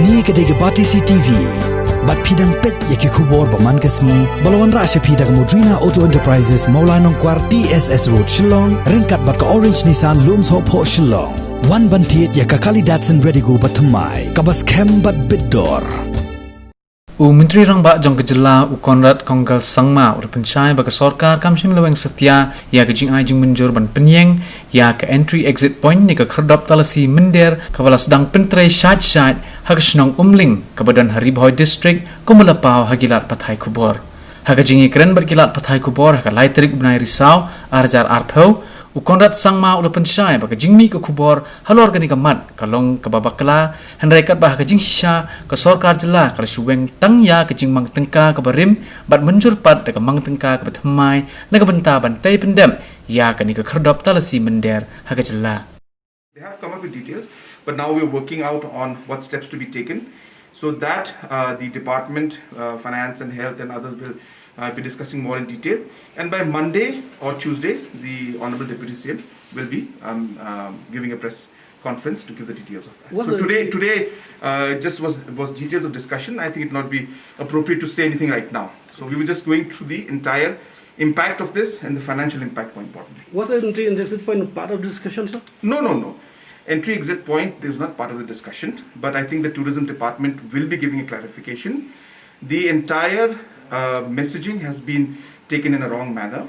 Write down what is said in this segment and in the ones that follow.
นี่ก็ได้กับบัตรซีทีวีบัตรพีดังเป็ดยากิคูบอร์ประมาณกันนี้บอลวันราชพีดังมูดรีนาออโต้เอ็นเตอร์ไพรส์มาวลานงควาร์ TSS Road ชิลองเร่งกัดบัตรกับ Orange Nissan Looms Hope ชิลองวันบันเทียดยากคาลิดัตสันเรดิกูบัตรทำไมกับบัสเข้มบัตรบิดดอร์Menteri Rangba jong kejela Konrad Konggal Sangma ur pensyai bagi sorkar kamshin leweng setia ya ke jing ai jing menjur ban penyeng ya ke entry exit point ni ke kerdop talasi mender kawala sedang pentrai syat hak senong umling ke badan Haribhoi district kumulapau hagilat pathai kubor hak jingi keren berkilat pathai kubor hak laitrik benai risau arjar arpau Konrad Sangma ur pensyai bagi jingmi ke kubor halu organik mat kalong ke babakla henrekat bah ke jing shisha ke sorkar jela kalau suweng tang ya ke jing mang tengka ke barim bat menjur pat ke mang tengka ke bathamai na ke benta bantai pendem ya ke ni ke kerdop talasi mender hak jela. They have come up with details, but now we are working out on what steps to be taken so that the department, finance and health and others will be discussing more in detail, and by Monday or Tuesday the Honorable Deputy CM will be giving a press conference to give the details of that. So today just was details of discussion. I think it not be appropriate to say anything right now. So we were just going through the entire impact of this and the financial impact more importantly. Was the entry and exit point part of the discussion, sir? No. Entry exit point is not part of the discussion, but I think the tourism department will be giving a clarification. The entire messaging has been taken in a wrong manner.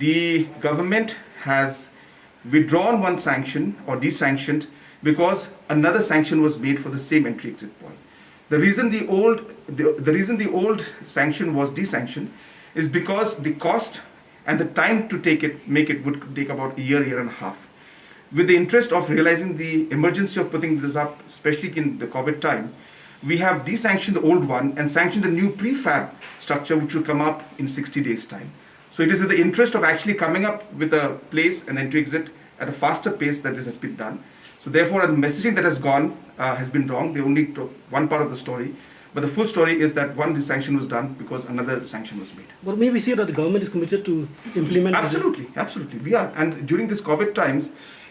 The government has withdrawn one sanction or desanctioned because another sanction was made for the same entry exit point. The reason the old sanction was desanctioned is because the cost and the time to make it would take about a year and a half. With the interest of realizing the emergency of putting this up, especially in the COVID time, we have desanctioned the old one and sanctioned a new prefab structure which will come up in 60 days time. So it is in the interest of actually coming up with a place and entry exit at a faster pace that this has been done. So therefore the messaging that has gone has been wrong. They only took one part of the story, but the full story is that one desanction was done because another sanction was made. But may we see that the government is committed to implement Absolutely we are. And during this COVID times,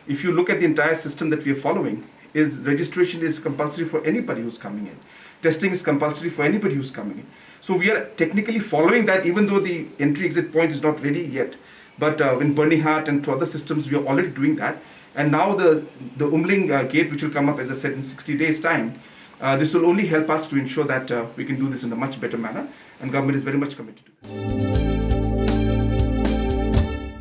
if you look at the entire system that we are following, is registration is compulsory for anybody who's coming in. Testing is compulsory for anybody who's coming in. So we are technically following that, even though the entry exit point is not ready yet. But in Bernihart and to other systems, we are already doing that. And now the Umling gate, which will come up, as I said, in 60 days time, this will only help us to ensure that we can do this in a much better manner. And government is very much committed to this.